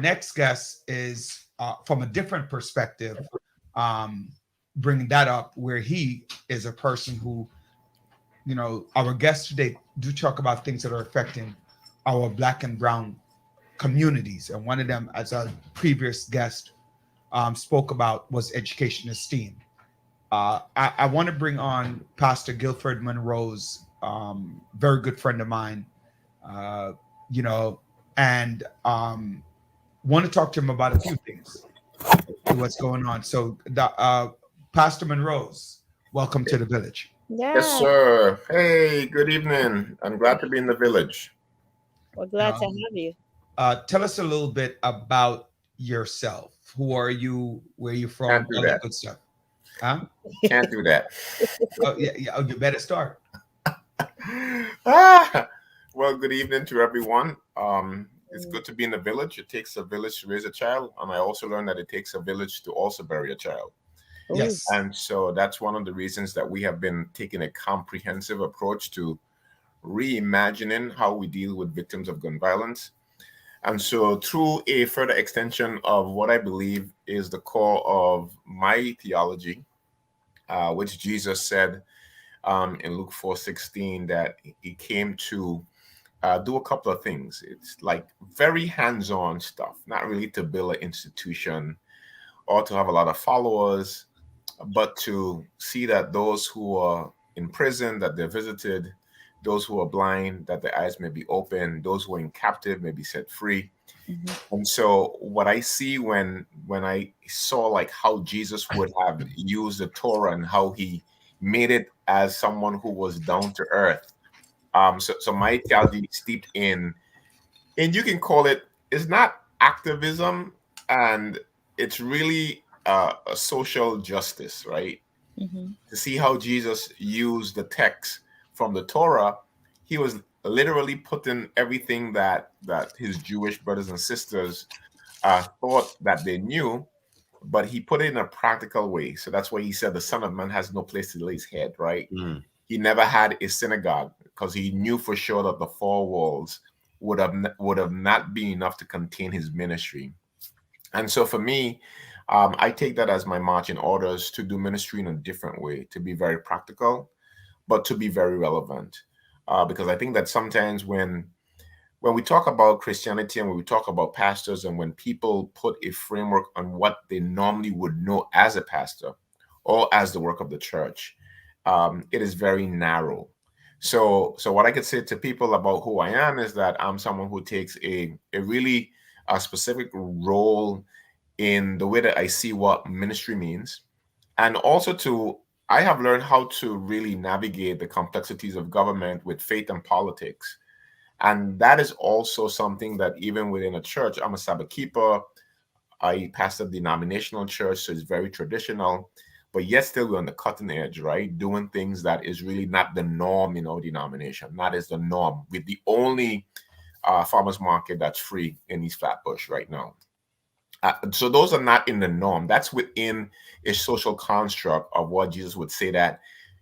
next guest is from a different perspective, bringing that up, where he is a person who, you know, our guests today do talk about things that are affecting our Black and brown communities. And one of them, as a previous guest spoke about, was education and STEAM. I want to bring on Pastor Gilford Monrose, very good friend of mine, you know, and want to talk to him about a few things, what's going on. So, Pastor Monrose, welcome to the village. Yes, sir. Hey, good evening. I'm glad to be in the village. We're glad to have you. Tell us a little bit about yourself. Who are you? Where are you from? Can't do All that good stuff. Huh? Can't do that. Oh, yeah. Oh, you better start. Well, good evening to everyone. It's good to be in the village. It takes a village to raise a child. And I also learned that it takes a village to also bury a child. Yes. And so that's one of the reasons that we have been taking a comprehensive approach to reimagining how we deal with victims of gun violence. And so through a further extension of what I believe is the core of my theology, which Jesus said in Luke 4:16, that he came to do a couple of things. It's like very hands-on stuff, not really to build an institution or to have a lot of followers, but to see that those who are in prison, that they're visited, those who are blind, that their eyes may be open, those who are in captive may be set free. And so what I see when I saw like how Jesus would have used the Torah and how he made it as someone who was down to earth. So my theology steeped in you can call it, it's not activism, and it's really a social justice, right? To see how Jesus used the text from the Torah, he was literally putting everything that his Jewish brothers and sisters thought that they knew, but he put it in a practical way. So that's why he said the Son of Man has no place to lay his head, right? He never had a synagogue because he knew for sure that the four walls would have not been enough to contain his ministry. And so for me, I take that as my marching orders to do ministry in a different way, to be very practical, but to be very relevant. Because I think that sometimes when we talk about Christianity and when we talk about pastors, and when people put a framework on what they normally would know as a pastor or as the work of the church, it is very narrow. So what I could say to people about who I am is that I'm someone who takes a really specific role in the way that I see what ministry means. And also I have learned how to really navigate the complexities of government with faith and politics. And that is also something that even within a church, I'm a Sabbath keeper. I pastor a denominational church, so it's very traditional, but yet still we're on the cutting edge, right? Doing things that is really not the norm in our denomination. That is the norm. With the only farmers market that's free in East Flatbush right now. So those are not in the norm. That's within a social construct of what Jesus would say that,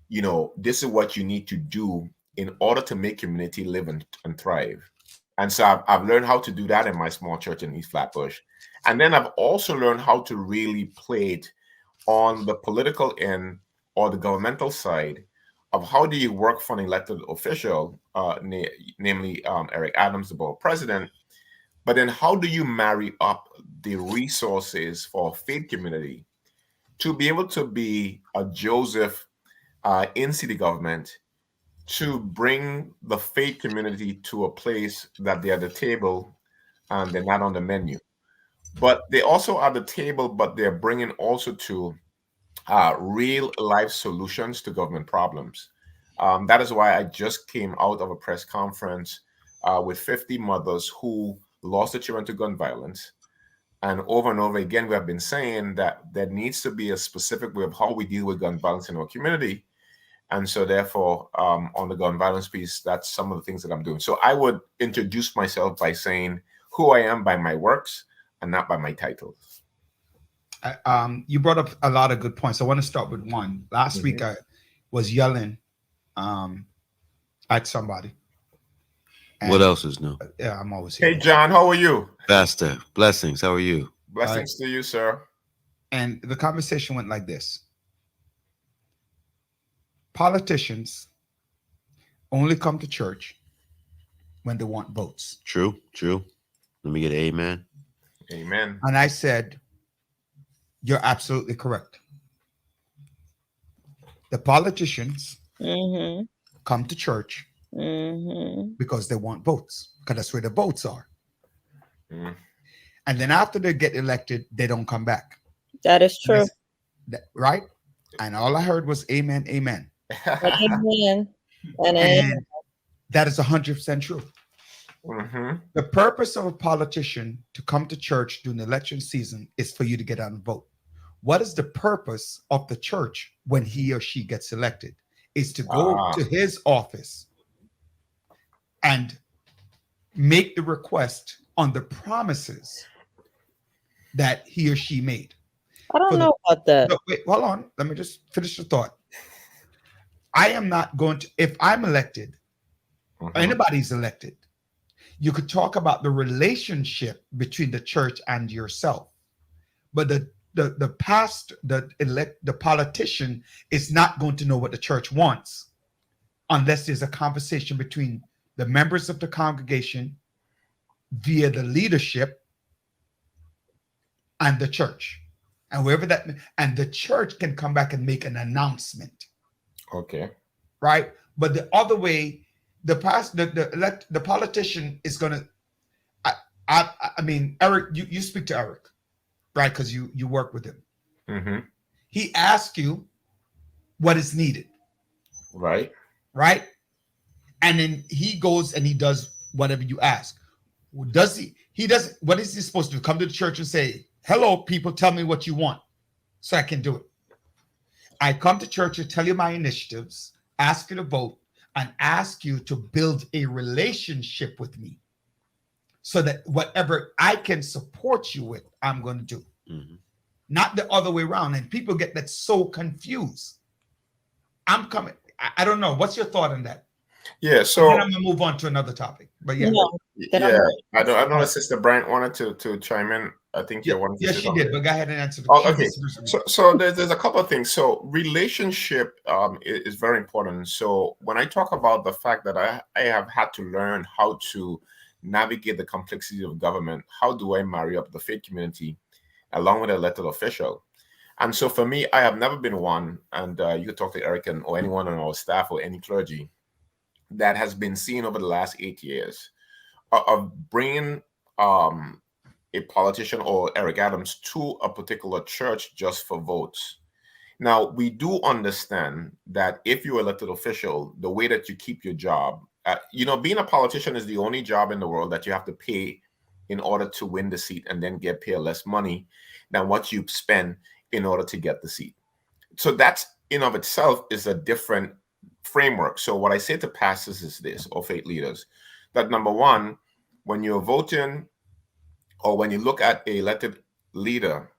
you know, this is what you need to do in order to make community live and thrive. And so I've learned how to do that in my small church in East Flatbush. And then I've also learned how to really play it on the political end or the governmental side of how do you work for an elected official, namely Eric Adams, the borough president. But then how do you marry up the resources for faith community to be able to be a Joseph in city government, to bring the faith community to a place that they're at the table and they're not on the menu. But they also are at the table, but they're bringing also to real life solutions to government problems. That is why I just came out of a press conference with 50 mothers who lost their children to gun violence. And over again, we have been saying that there needs to be a specific way of how we deal with gun violence in our community. And so therefore, on the gun violence piece, that's some of the things that I'm doing. So I would introduce myself by saying who I am by my works and not by my titles. You brought up a lot of good points. I want to start with one. Last week, I was yelling at somebody. What else is new? Yeah, I'm always here. Hey, John, how are you? Pastor, blessings. How are you? Blessings to you, sir. And the conversation went like this: politicians only come to church when they want votes. True, true. Let me get an amen. Amen. And I said, you're absolutely correct. The politicians Mm-hmm. come to church Mm-hmm. because they want votes, because that's where the votes are. Mm. And then after they get elected, they don't come back. That is true. Right? And all I heard was amen, amen. Amen. And And that is 100% true. Mm-hmm. The purpose of a politician to come to church during the election season is for you to get out and vote. What is the purpose of the church when he or she gets elected? Is to go to his office and make the request on the promises that he or she made. I don't know about that. No, wait, hold on. Let me just finish the thought. I am not going to, if I'm elected, or anybody's elected, you could talk about the relationship between the church and yourself. But the politician is not going to know what the church wants unless there's a conversation between the members of the congregation via the leadership and the church. And wherever that, and the church can come back and make an announcement. Okay. Right. But the other way, the politician is going to, I mean, Eric, you speak to Eric, right? Because you work with him. Mm-hmm. He asks you what is needed. Right. Right. And then he goes and he does whatever you ask. Does he doesn't, what is he supposed to do? Come to the church and say, hello, people, tell me what you want so I can do it. I come to church to tell you my initiatives, ask you to vote, and ask you to build a relationship with me so that whatever I can support you with, I'm going to do. Mm-hmm. Not the other way around. And people get that so confused. I'm coming. I don't know. What's your thought on that? Yeah, so then I'm gonna move on to another topic. But yeah, I know Sister Bryant wanted to chime in. I think you wanted to. Yes, she did. But go ahead and answer the okay. So there's a couple of things. So relationship is very important. So when I talk about the fact that I have had to learn how to navigate the complexity of government, how do I marry up the faith community along with an elected official? And so for me, I have never been one, and you could talk to Eric or anyone on our staff or any clergy that has been seen over the last 8 years of bringing a politician or Eric Adams to a particular church just for votes. Now, we do understand that if you're elected official, the way that you keep your job, being a politician is the only job in the world that you have to pay in order to win the seat and then get paid less money than what you spend in order to get the seat. So that's in of itself is a different framework. So what I say to pastors is this, or faith leaders, that number one, when you're voting or when you look at a elected leader,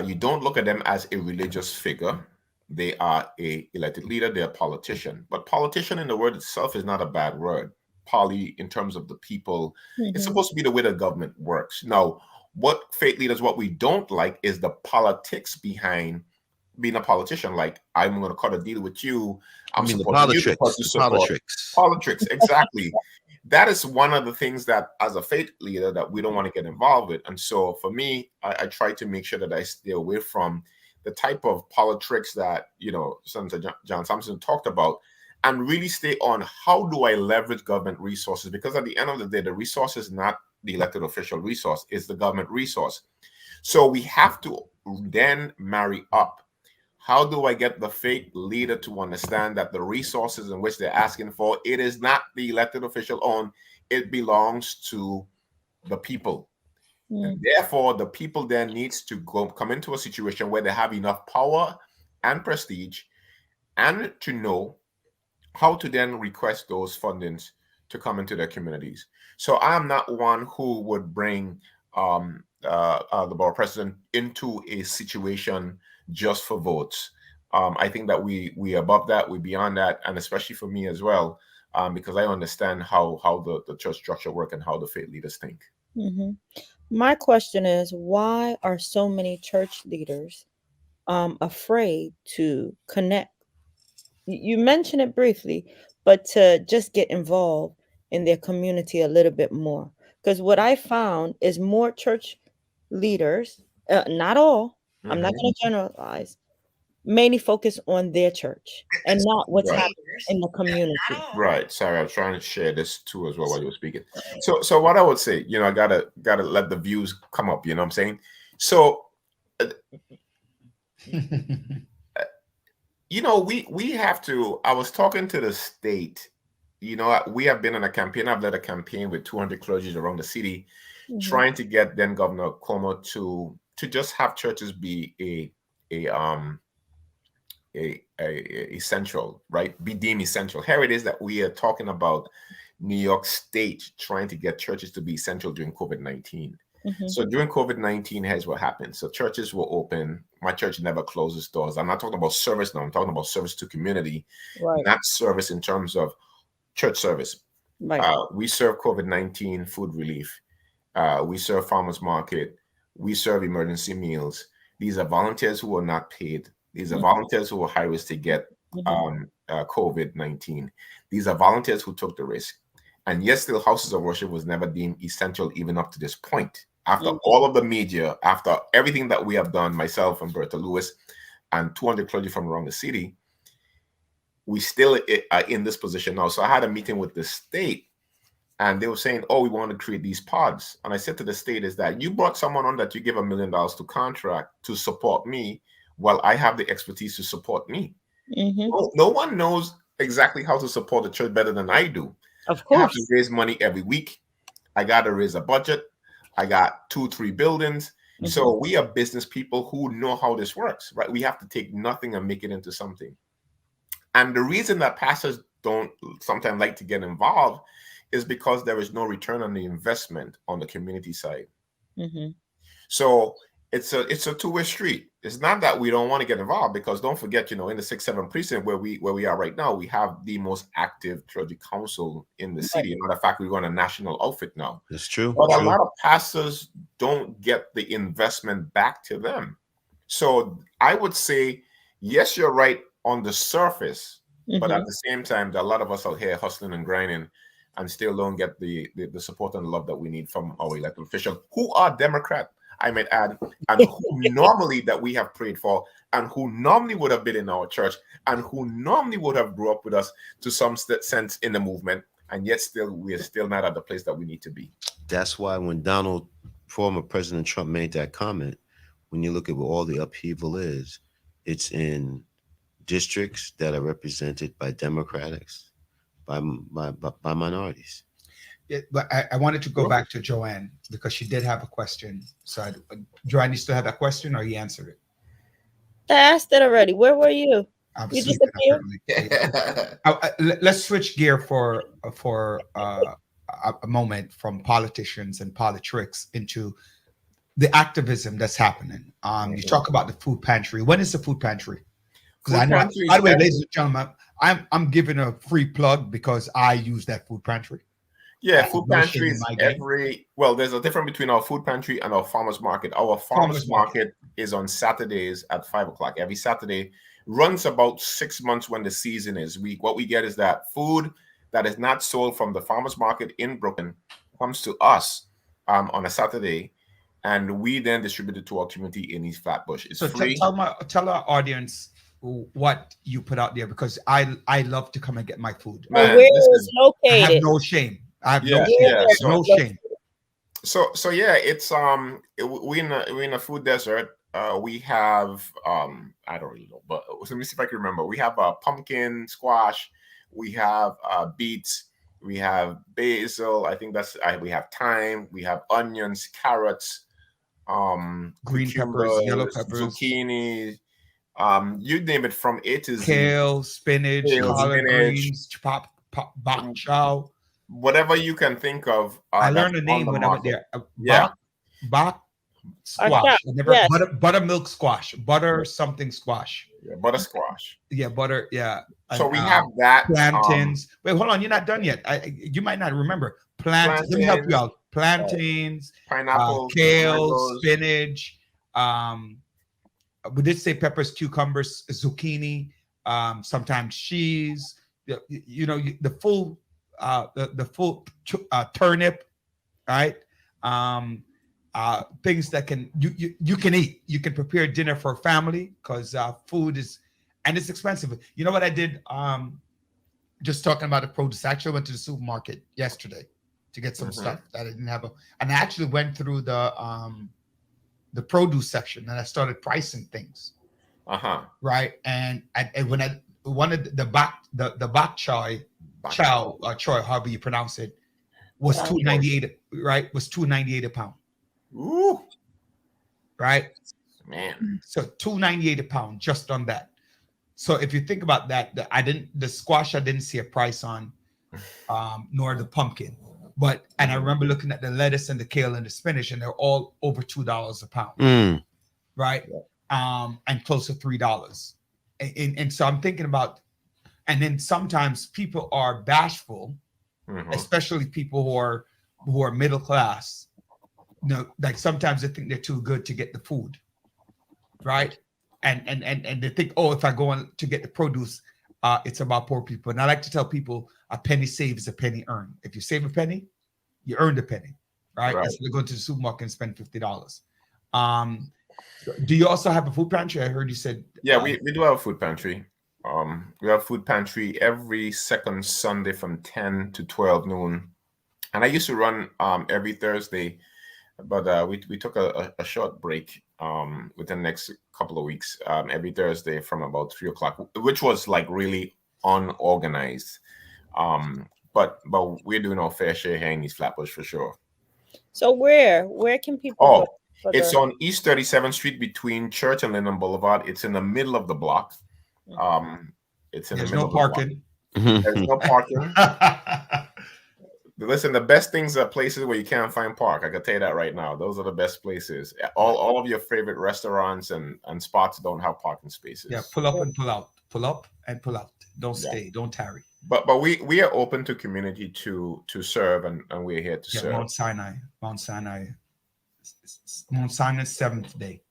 you don't look at them as a religious figure. They are a elected leader. They're a politician. But politician in the word itself is not a bad word. Poly, in terms of the people, it's supposed to be the way the government works. Now, what faith leaders, what we don't like is the politics behind being a politician. Like, I'm going to cut a deal with you. I'm supporting you because you support politics. Exactly. That is one of the things that, as a faith leader, that we don't want to get involved with. And so, for me, I try to make sure that I stay away from the type of politics that Senator John Thompson talked about, and really stay on how do I leverage government resources? Because at the end of the day, the resource is not the elected official resource; it's the government resource. So we have to then marry up. How do I get the faith leader to understand that the resources in which they're asking for, it is not the elected official owned, it belongs to the people. And therefore, the people then needs to come into a situation where they have enough power and prestige and to know how to then request those fundings to come into their communities. So I'm not one who would bring the borough president into a situation just for votes. I think that we above that, we beyond that, and especially for me as well, because I understand how the church structure work and how the faith leaders think. hmm My question is, why are so many church leaders afraid to connect? You mentioned it briefly, but to just get involved in their community a little bit more. Because what I found is more church leaders, not all, I'm not Mhm. going to generalize, mainly focus on their church and not what's Right. happening in the community. Right. Sorry, I was trying to share this too as well while you were speaking. So what I would say, I gotta let the views come up. You know what I'm saying? So uh, we have to. I was talking to the state. We have been on a campaign. I've led a campaign with 200 clergies around the city, Mhm. trying to get then Governor Cuomo to just have churches be a essential, right? Be deemed essential. Here it is that we are talking about New York State trying to get churches to be essential during COVID-19. Mhm. So during COVID-19, here's what happened. So churches were open. My church never closes doors. I'm not talking about service now. I'm talking about service to community, Right, not service in terms of church service. right. We serve COVID-19 food relief. We serve farmers market. We serve emergency meals. These are volunteers who are not paid. These are Mhm. volunteers who are high risk to get Mhm. COVID-19. These are volunteers who took the risk. And yet still houses of worship was never deemed essential even up to this point. After Mhm. all of the media, after everything that we have done, myself and Bertha Lewis and 200 clergy from around the city, we still are in this position now. So I had a meeting with the state and they were saying, oh, we want to create these pods. And I said to the state is that you brought someone on that you give $1 million to contract to support me while I have the expertise to support me. Mhm. No one knows exactly how to support the church better than I do. Of I have to course. raise money every week. I got to raise a budget. I got 2-3 buildings. Mhm. So we are business people who know how this works, right? We have to take nothing and make it into something. And the reason that pastors don't sometimes like to get involved is because there is no return on the investment on the community side. Mhm. So it's a two-way street. It's not that we don't want to get involved, because don't forget, in the 6-7 precinct where we are right now, we have the most active clergy council in the Right. city. Matter of fact, we run a national outfit now. That's true. But a True. lot of pastors don't get the investment back to them. So I would say, yes, you're right on the surface, but at Mhm. the same time, there are a lot of us out here hustling and grinding and still don't get the support and love that we need from our elected officials, who are Democrat, I might add, and who normally that we have prayed for, and who normally would have been in our church, and who normally would have grew up with us to some sense in the movement, and yet still we're still not at the place that we need to be. That's why when former President Trump made that comment, when you look at what all the upheaval is, it's in districts that are represented by Democrats, by minorities. But I wanted to go back to Joanne because she did have a question. So, Joanne, you still have that question, or you answered it? I asked it already. Where were you? I'm You sleeping disappeared. apparently. Let's switch gear for a moment from politicians and politics into the activism that's happening. You talk about the food pantry. When is the food pantry? Because I Food know, pantries by the way, every- ladies and gentlemen, I'm giving a free plug because I use that food pantry. I Yeah, have food no shame in pantries my game. there's a difference between our food pantry and our farmers market. Our farmers market is on Saturdays at 5 o'clock. Every Saturday runs about 6 months when the season is. What we get is that food that is not sold from the farmers market in Brooklyn comes to us on a Saturday, and we then distribute it to our community in East Flatbush. It's So free. tell our audience what you put out there, because I love to come and get my food. But Man, where listen, is I have located? no shame. I have no yeah, shame. yeah. No So shame. So yeah, it's we're in a food desert. We have I don't really know, but let me see if I can remember. We have pumpkin squash, we have beets, we have basil. I think we have thyme, we have onions, carrots, Green peppers, yellow cucumbers, peppers, zucchini, you name it from A to Z. kale, spinach, Kale, collard spinach, greens, bok chow. whatever you can think of. I That's learned a on name the when I went market. there. Yeah. Bok Our squash. shop. I never Yes. buttermilk squash. Butter something squash. Yeah, butter squash. Yeah, butter. Yeah. So And, we have that. plantains. Wait, hold on. You're not done yet. You might not remember plantains. Let me help you Plantains. out. plantains, Pineapples, kale, mangoes. spinach. We did say peppers, cucumbers, zucchini, sometimes cheese. The full turnip, right? Things that you can eat. You can prepare dinner for a family because food is, and it's expensive. You know what I did? Just talking about the produce. I actually went to the supermarket yesterday to get some stuff that I didn't have, and I actually went through the produce section and I started pricing things. Right, and when I wanted the bok choy, however you pronounce it, was $2.98. Right, was $2.98 a pound. Ooh, right, man. So $2.98 a pound just on that. So if you think about that, the squash I didn't see a price on, nor the pumpkin, and I remember looking at the lettuce and the kale and the spinach, and they're all over $2 a pound, right? And close to $3. And so I'm thinking about, and then sometimes people are bashful, especially people who are middle class. Like sometimes they think they're too good to get the food, right? And they think, oh, if I go on to get the produce, it's about poor people. And I like to tell people, a penny saved is a penny earned. If you save a penny, you earned a penny, right? Instead of going to the supermarket and spend $50. Do you also have a food pantry? I heard you said. Yeah, we do have a food pantry. We have food pantry every second Sunday from 10 to 12 noon. And I used to run every Thursday, but we took a short break within the next couple of weeks, every Thursday from about 3 o'clock, which was like really unorganized. But we're doing our fair share here in East Flatbush for sure. So where can people go? It's on East 37th Street between Church and Linden Boulevard. It's in the middle of the block. It's in the middle of the block. There's no parking. Listen, the best things are places where you can't find park. I can tell you that right now. Those are the best places. All of your favorite restaurants and spots don't have parking spaces. Yeah, pull up and pull out. Pull up and pull out. Don't stay. Don't tarry. But we are open to community to serve, and we're here to serve. Mount Sinai, 7th day.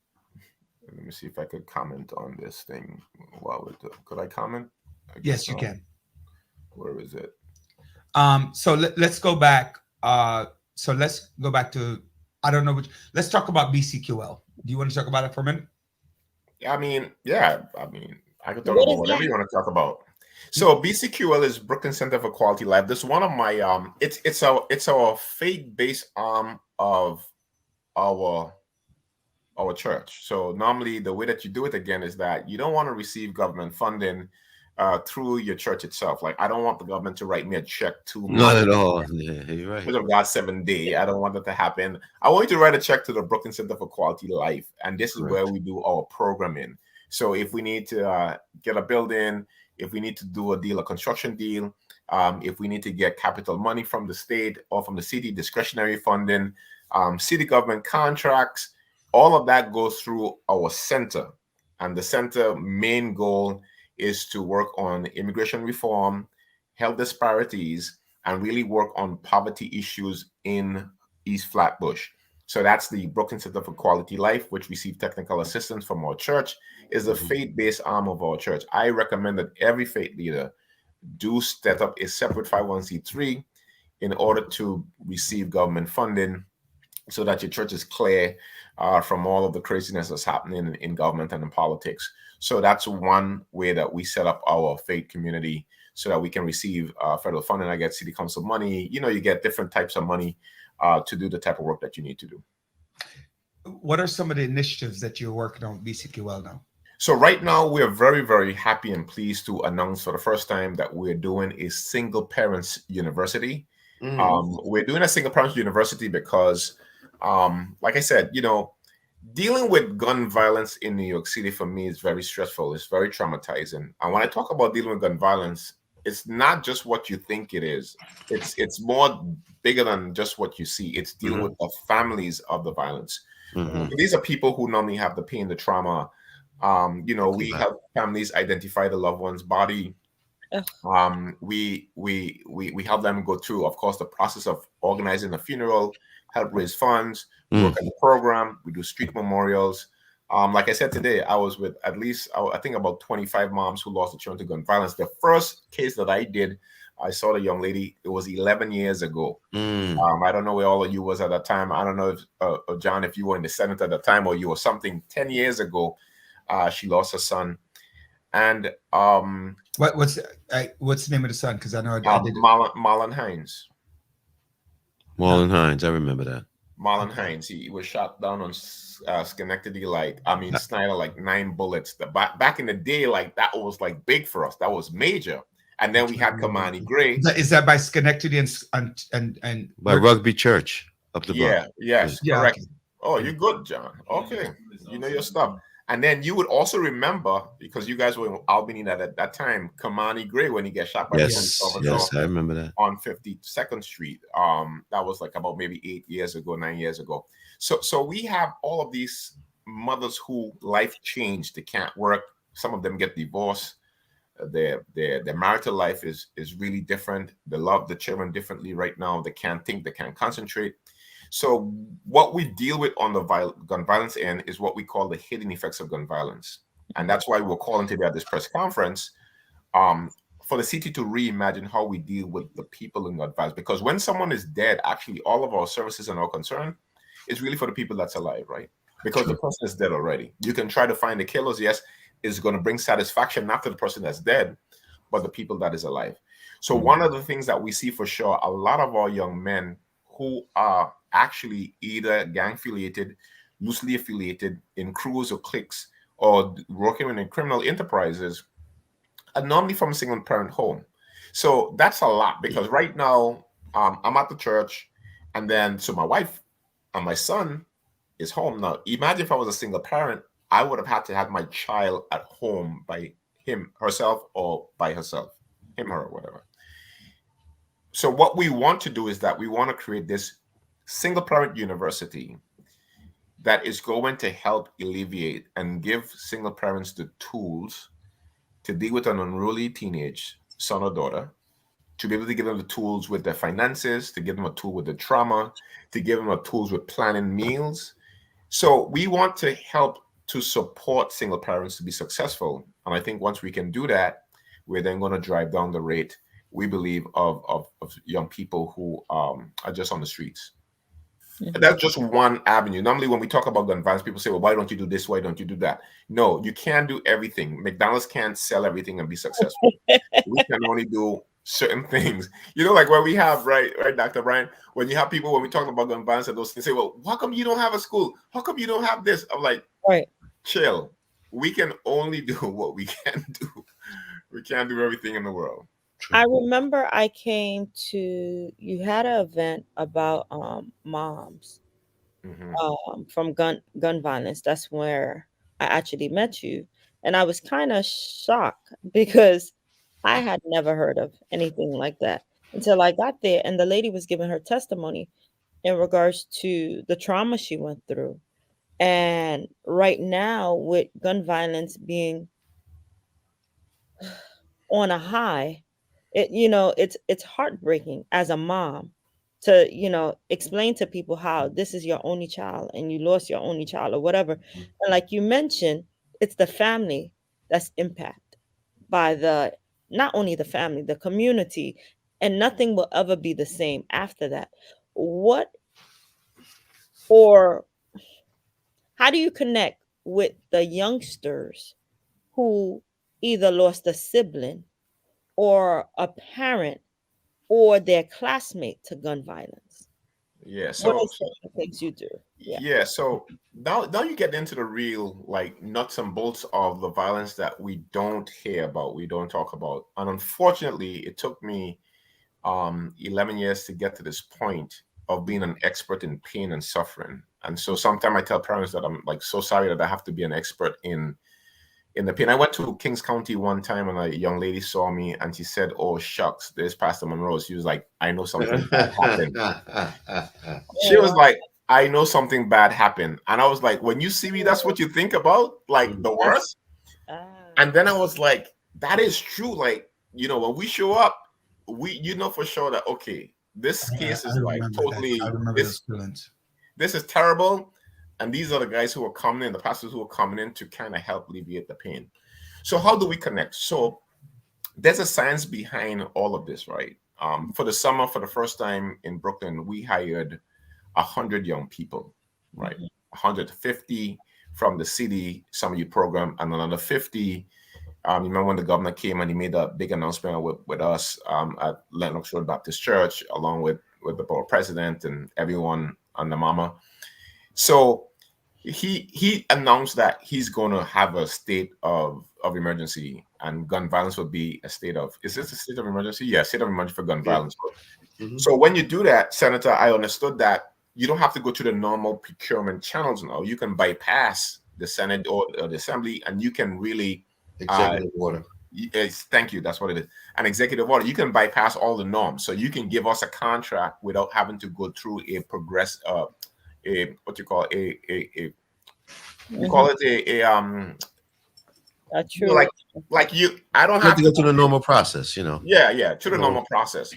Let me see if I could comment on this thing while could I comment? Yes, you can. Where is it? So let's go back. So let's go back to, I don't know which. Let's talk about BCQL. Do you want to talk about it for a minute? I mean, I could talk about whatever you want to talk about. So BCQL is Brooklyn Center for Quality Life. This is one of my it's our faith-based arm of our church. So normally the way that you do it again is that you don't want to receive government funding through your church itself. Like, I don't want the government to write me a check to not at all. Yeah, you're right. Of God 7 day. I don't want that to happen. I want you to write a check to the Brooklyn Center for Quality Life, and this is where we do our programming. So if we need to get a building, if we need to do a construction deal, if we need to get capital money from the state or from the city, discretionary funding, city government contracts, all of that goes through our center. And the center main goal is to work on immigration reform, health disparities, and really work on poverty issues in East Flatbush. So that's the Brooklyn Center for Quality Life, which receive technical assistance from our church, is the faith-based arm of our church. I recommend that every faith leader do set up a separate 501c3 in order to receive government funding so that your church is clear from all of the craziness that's happening in government and in politics. So that's one way that we set up our faith community so that we can receive federal funding. I get city council money. You get different types of money to do the type of work that you need to do. What are some of the initiatives that you're working on with BCQL now? So right now, we're very, very happy and pleased to announce for the first time that we're doing a single parents university. We're doing a single parents university because, like I said, dealing with gun violence in New York City for me is very stressful. It's very traumatizing. And when I talk about dealing with gun violence, it's not just what you think it is. It's more bigger than just what you see. It's dealing with the families of the violence. These are people who normally have the pain, the trauma. We help families identify the loved one's body Ugh. We help them go through, of course, the process of organizing a funeral, help raise funds, work on the program. We do street memorials. Like I said today, I was with at least, I think, about 25 moms who lost their children to gun violence. The first case that I did, I saw the young lady. It was 11 years ago. I don't know where all of you was at that time. I don't know if John, if you were in the Senate at the time or you were something 10 years ago. She lost her son. And what's the name of the son? Because I know I did Marlon Hines. Marlon Hines, I remember that. Marlon Hines, he was shot down on Schenectady, Snyder, like 9 bullets. Back in the day, like that was like big for us. That was major. And then we had Kamani Gray. Is that by Schenectady and by Rugby Church up the block? Yes, correct. Okay. Oh, you're good, John. Okay, you know your stuff. And then you would also remember, because you guys were in Albany at that time, Kamani Gray, when he got shot by yes, I remember that on 52nd Street. That was like about maybe 9 years ago. So we have all of these mothers who life changed. They can't work. Some of them get divorced. Their marital life is really different. They love the children differently right now. They can't think. They can't concentrate. So what we deal with on the gun violence end is what we call the hidden effects of gun violence. And that's why we're calling today at this press conference for the city to reimagine how we deal with the people in gun violence. Because when someone is dead, actually all of our services and our concern is really for the people that's alive, right? Because the person is dead already. You can try to find the killers, yes, it's going to bring satisfaction not to the person that's dead, but the people that is alive. So one of the things that we see for sure, a lot of our young men who are actually either gang affiliated, loosely affiliated in crews or cliques, or working in criminal enterprises are normally from a single parent home. So that's a lot, because right now I'm at the church, and then so my wife and my son is home. Now imagine if I was a single parent, I would have had to have my child at home by herself, or by herself, him, her, or whatever. So what we want to do is that we want to create this single parent university that is going to help alleviate and give single parents the tools to deal with an unruly teenage son or daughter, to be able to give them the tools with their finances, to give them a tool with the trauma, to give them a tools with planning meals. So we want to help to support single parents to be successful. And I think once we can do that, we're then going to drive down the rate, we believe, of young people who are just on the streets. Mm-hmm. That's just one avenue. Normally, when we talk about gun violence, people say, well, why don't you do this? Why don't you do that? No, you can't do everything. McDonald's can't sell everything and be successful. We can only do certain things. You know, like what we have, right, Dr. Brian? When you have people, when we talk about gun violence and those things, say, well, how come you don't have a school? How come you don't have this? I'm like, right, chill. We can only do what we can do. We can't do everything in the world. I remember I came to, you had an event about moms from gun violence. That's where I actually met you. And I was kind of shocked because I had never heard of anything like that until I got there. And the lady was giving her testimony in regards to the trauma she went through. And right now, with gun violence being on a high, it's heartbreaking as a mom to explain to people how this is your only child and you lost your only child or whatever. And like you mentioned, it's the family that's impacted by not only the family, the community, and nothing will ever be the same after that. How do you connect with the youngsters who either lost a sibling or a parent or their classmate to gun violence? Yeah. So what are some things you do? Yeah. So now you get into the real, like, nuts and bolts of the violence that we don't hear about, we don't talk about. And unfortunately, it took me 11 years to get to this point of being an expert in pain and suffering. And so sometimes I tell parents that I'm like so sorry that I have to be an expert in the pain. I went to Kings County one time and a young lady saw me and she said, "Oh shucks, there's Pastor Monrose." She was like, "I know something bad happened." She was like, "I know something bad happened." And I was like, when you see me, that's what you think about? Like the worst? And then I was like, that is true. Like, when we show up, we know for sure that, okay, this case is I like remember totally, that. I remember those feelings. this is terrible. And these are the guys who are coming in, the pastors who are coming in to kind of help alleviate the pain. So how do we connect? So there's a science behind all of this, right? For the summer, for the first time in Brooklyn, we hired 100 young people, right? 150 from the city Summer Youth Program, and another 50. You remember when the governor came and he made a big announcement with us at Lennox Road Baptist Church, along with the board president and everyone on the mama. So he announced that he's going to have a state of emergency, and gun violence would be a state of, is this a state of emergency? Yeah, state of emergency for gun violence. So when you do that, Senator, I understood that you don't have to go to the normal procurement channels now. You can bypass the Senate or the Assembly, and you can really Executive order. Thank you. That's what it is. An executive order. You can bypass all the norms, so you can give us a contract without having to go through a progress. What you call you call it a true like you. I don't You have have to go through the normal process, Yeah, through the normal process.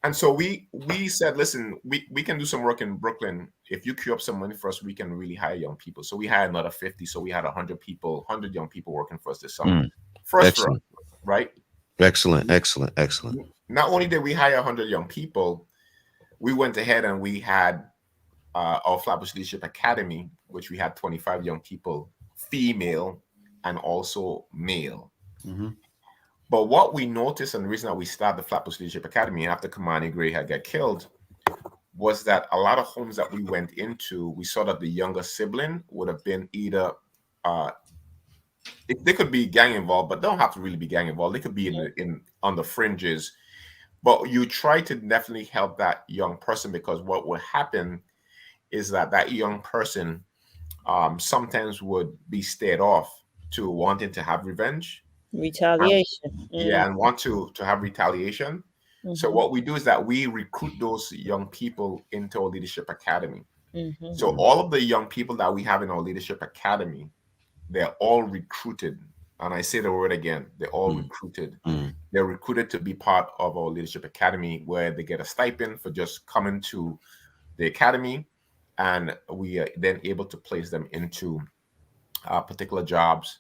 And so we said, listen, we can do some work in Brooklyn. If you queue up some money for us, we can really hire young people. So we hired another 50. So we had 100 people, 100 young people working for us this summer. First for us, right? Excellent. Not only did we hire 100 young people, we went ahead and we had our Flatbush Leadership Academy, which we had 25 young people, female and also male. But what we noticed, and the reason that we started the Flatbush Leadership Academy after Kamani Gray had got killed, was that a lot of homes that we went into, we saw that the younger sibling would have been either, they could be gang involved, but they don't have to really be gang involved. They could be in on the fringes. But you try to definitely help that young person, because what will happen is that young person sometimes would be steered off to wanting to have revenge. Retaliation. And want to have retaliation. So what we do is that we recruit those young people into our leadership academy. So all of the young people that we have in our leadership academy, they're all recruited. And I say the word again, they're all recruited. They're recruited to be part of our leadership academy, where they get a stipend for just coming to the academy. And we are then able to place them into particular jobs.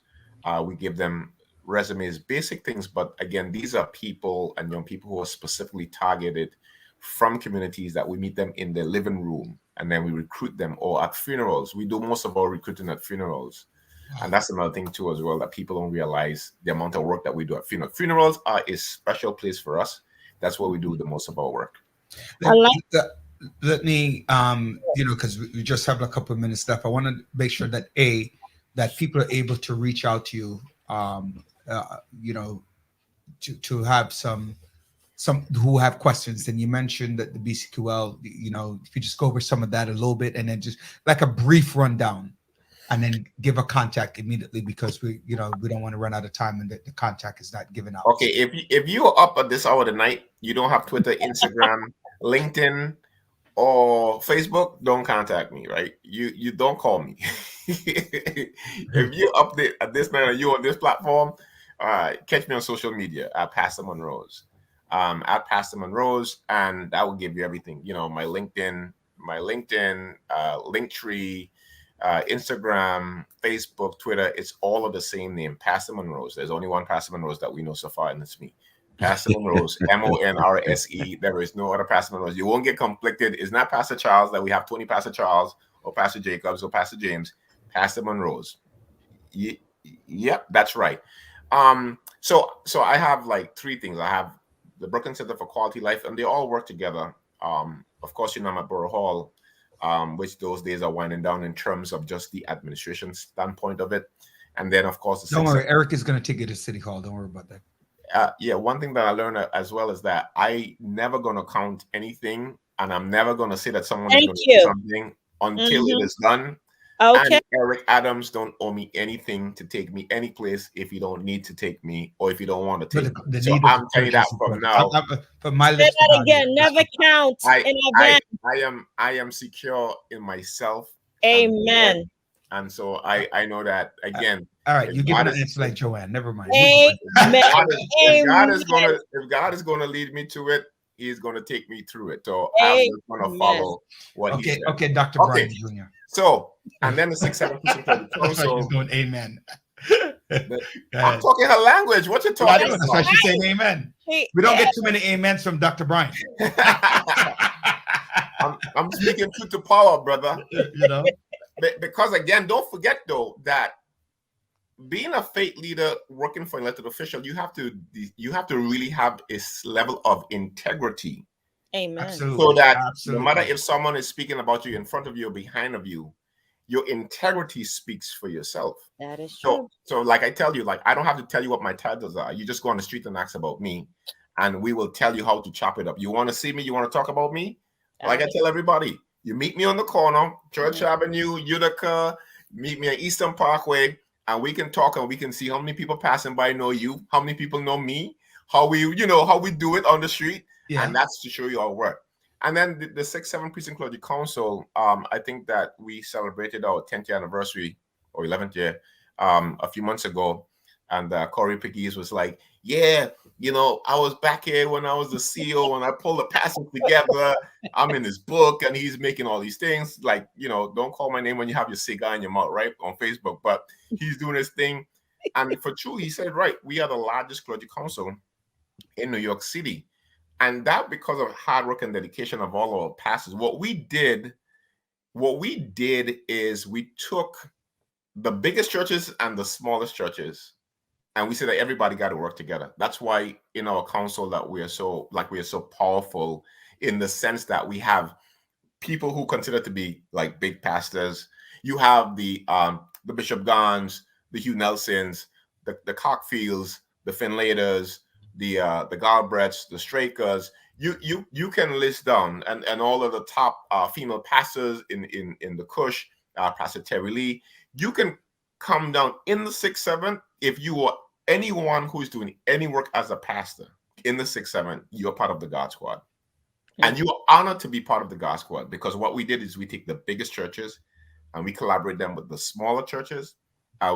We give them resumes, basic things, but again, these are people and young people who are specifically targeted from communities that we meet them in their living room, and then we recruit them, or at funerals. We do most of our recruiting at funerals. And that's another thing too as well, that people don't realize the amount of work that we do at funerals. Funerals are a special place for us. That's where we do the most of our work. I like that. Let me because we just have a couple of minutes left. I want to make sure that that people are able to reach out to you to have some who have questions. And you mentioned that the BCQL, if you just go over some of that a little bit, and then just like a brief rundown, and then give a contact immediately, because we don't want to run out of time and the contact is not given out. Okay, if you are up at this hour of the night, you don't have Twitter, Instagram, LinkedIn, or Facebook, don't contact me, right? You don't call me. If you're up there at this night, or you on this platform, catch me on social media at Pastor Monrose, and that will give you everything. My LinkedIn, Linktree, Instagram, Facebook, Twitter. It's all of the same name, Pastor Monrose. There's only one Pastor Monrose that we know so far, and it's me. Pastor Monrose, Monrse. There is no other Pastor Monrose. You won't get conflicted. It's not Pastor Charles, that we have 20 Pastor Charles or Pastor Jacobs or Pastor James. Pastor Monrose. Yep, that's right. So I have like three things. I have the Brooklyn Center for Quality Life, and they all work together. Of course, I'm at Borough Hall, which those days are winding down in terms of just the administration standpoint of it. And then, of course, don't worry, Eric is going to take you to City Hall. Don't worry about that. One thing that I learned as well is that I never going to count anything, and I'm never going to say that someone is going to do something until it is done. Okay. And Eric Adams don't owe me anything to take me any place if you don't need to take me, or if you don't want to take me. So I'm telling you that from now. From my lips, say that again. Never count in advance. I am secure in myself. Amen. And so I know that again. All right, if you give me God an is- answer like Joanne. Never mind. Amen. if God is Amen. gonna lead me to it, He's gonna take me through it. So I'm just gonna Amen. follow what He Okay, said. okay, Dr. Okay. Brian Jr. So, and then the 6-7 Precinct Clergy That's why she's Council. doing amen. I'm talking her language. What you Yeah, I talking know. That's why about? she's saying amen. We don't get too many amens from Dr. Brian. I'm speaking truth to power, brother. You know, Because again, don't forget though that being a faith leader working for an elected official, you have to really have a level of integrity. Amen. absolutely. So that Absolutely. no matter if someone is speaking about you in front of you or behind of you, your integrity speaks for yourself. That is true. So like I tell you, like I don't have to tell you what my titles are. You just go on the street and ask about me, and we will tell you how to chop it up. You want to see me? You want to talk about me? Like I tell everybody, you meet me on the corner, Church Avenue, Utica, meet me at Eastern Parkway, and we can talk and we can see how many people passing by know you, how many people know me, how we do it on the street. Yeah. And that's to show you our work. And then the 6-7 Precinct Clergy Council, I think that we celebrated our 10th year anniversary or 11th year a few months ago. And Corey Piggies was like, yeah, I was back here when I was the CEO and I pulled the passage together. I'm in his book and he's making all these things. Like, don't call my name when you have your cigar in your mouth, right? On Facebook. But he's doing his thing. And for true, he said, right, we are the largest clergy council in New York City. And that because of hard work and dedication of all our pastors. What we did is we took the biggest churches and the smallest churches, and we said that everybody got to work together. That's why in our council that we are so powerful in the sense that we have people who consider to be like big pastors. You have the Bishop Gons, the Hugh Nelsons, the Cockfields, the Finladers, the Galbrechts, the Strakers. You can list down and all of the top female pastors in the Kush, Pastor Terry Lee. You can come down in the 6-7 if you are anyone who is doing any work as a pastor in the 6-7. You're part of the God Squad, and you are honored to be part of the God Squad because what we did is we take the biggest churches and we collaborate them with the smaller churches.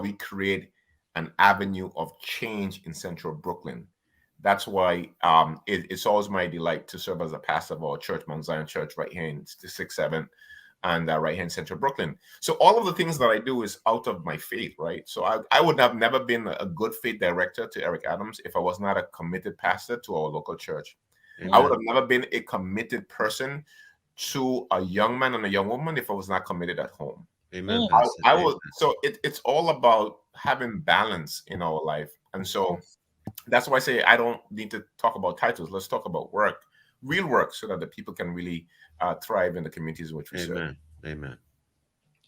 We create an avenue of change in Central Brooklyn. That's why it's always my delight to serve as a pastor of our church, Mount Zion Church, right here in the 6-7 and right here in Central Brooklyn. So all of the things that I do is out of my faith, right? So I would have never been a good faith director to Eric Adams if I was not a committed pastor to our local church. Amen. I would have never been a committed person to a young man and a young woman if I was not committed at home. Amen. I would. So it's all about having balance in our life. And so that's why I say I don't need to talk about titles. Let's talk about work, real work, so that the people can really thrive in the communities in which we serve. Amen.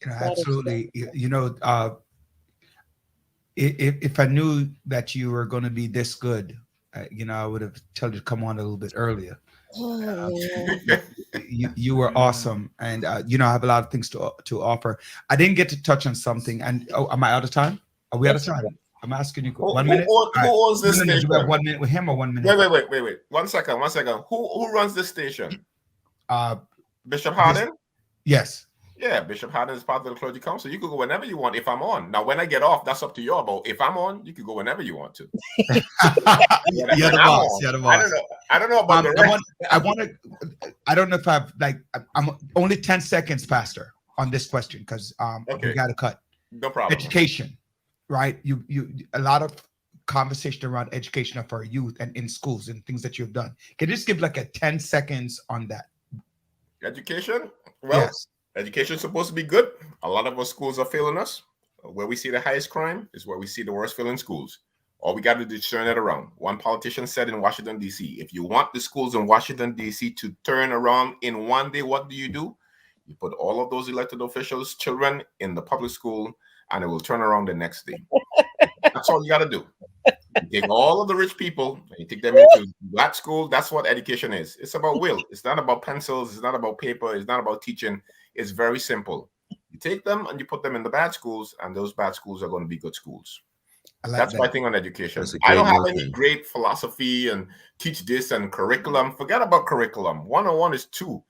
Absolutely. If I knew that you were going to be this good, I would have told you to come on a little bit earlier. You were awesome, and I have a lot of things to offer. I didn't get to touch on something, and am I out of time? Are we out of time? I'm asking you 1 minute. Who owns this station? Do we have 1 minute with him or 1 minute? Wait. 1 second. Who runs this station? Bishop Harden? Yes. Yeah, Bishop Harden is part of the clergy council. You could go whenever you want if I'm on. Now, when I get off, that's up to you. But if I'm on, you could go whenever you want to. You're the boss. You're the boss. I don't know about the rest. I don't know if I'm only 10 seconds, Pastor, on this question because we got to cut. No problem. Education, right? You a lot of conversation around education of our youth and in schools and things that you've done. Can you just give like a 10 seconds on that? Education? Well, yes. Education is supposed to be good. A lot of our schools are failing us. Where we see the highest crime is where we see the worst failing schools. All we got to do is turn it around. One politician said in Washington, D.C., if you want the schools in Washington, D.C. to turn around in one day, what do? You put all of those elected officials' children in the public school, and it will turn around the next day. That's all you got to do. You take all of the rich people and you take them into black school. That's what education is. It's about will. It's not about pencils. It's not about paper. It's not about teaching. It's very simple. You take them and you put them in the bad schools, and those bad schools are going to be good schools. That's my thing on education. I don't have any great philosophy and teach this and curriculum. Forget about curriculum. 101 is 2.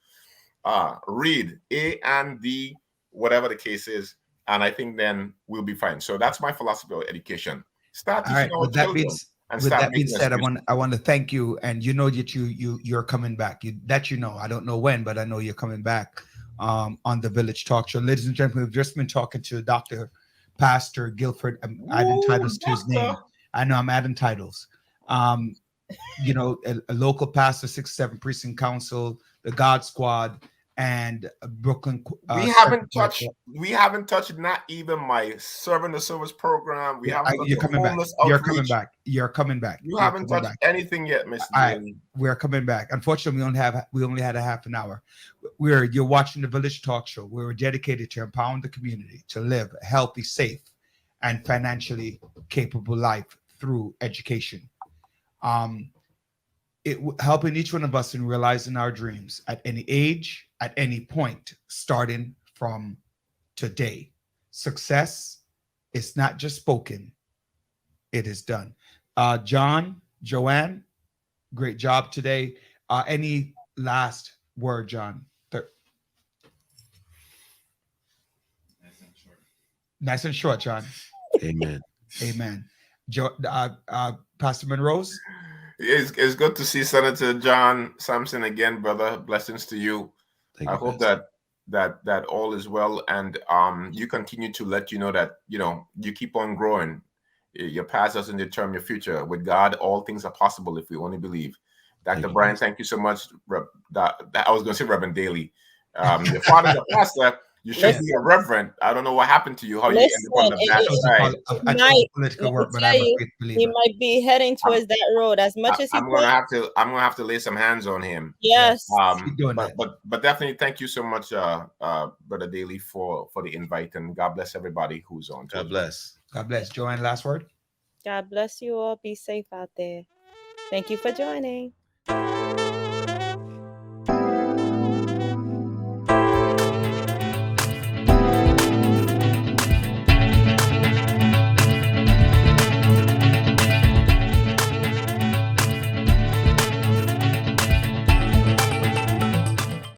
Read A and D, whatever the case is. and I think then we'll be fine. So that's my philosophy of education. Start All right. teaching our children and With start that being making said, excuses. I want to thank you, and you know that you're coming back. I don't know when, but I know you're coming back on the Village Talk Show, ladies and gentlemen. We've just been talking to Dr. Pastor Gilford. I'm adding titles to his name. I know I'm adding titles. You know, a local pastor, 67 Precinct Council, the God Squad, and Brooklyn. We haven't touched not even my serving the service program. We haven't touched You're the coming back. homeless You're outreach. coming back. You're coming back. You haven't touched anything yet, Mr. Daly. We're coming back. Unfortunately, we only had a half an hour. You're watching the Village Talk Show. We're dedicated to empowering the community to live a healthy, safe, and financially capable life through education. Helping each one of us in realizing our dreams at any age, at any point, starting from today. Success is not just spoken, it is done. John, Joanne, great job today. Any last word, John? Nice and short, John. Amen. Amen. Pastor Monrose? It's good to see Senator John Sampson again, brother. Blessings to you. I hope that all is well, and you continue to let you know that you keep on growing. Your past doesn't determine your future. With God, all things are possible if we only believe. Dr. Brian, thank you so much. I was going to say Reverend Daly. Your father's a pastor. You should be a reverend. I don't know what happened to you. How you ended up on the bad side. I chose political work, but I'm a faith believer. He might be heading towards that road as much as he I'm gonna have to lay some hands on him. Yes. But definitely thank you so much, Brother Daly, for the invite, and God bless everybody who's on. God bless. God bless. Joanne, last word. God bless you all. Be safe out there. Thank you for joining.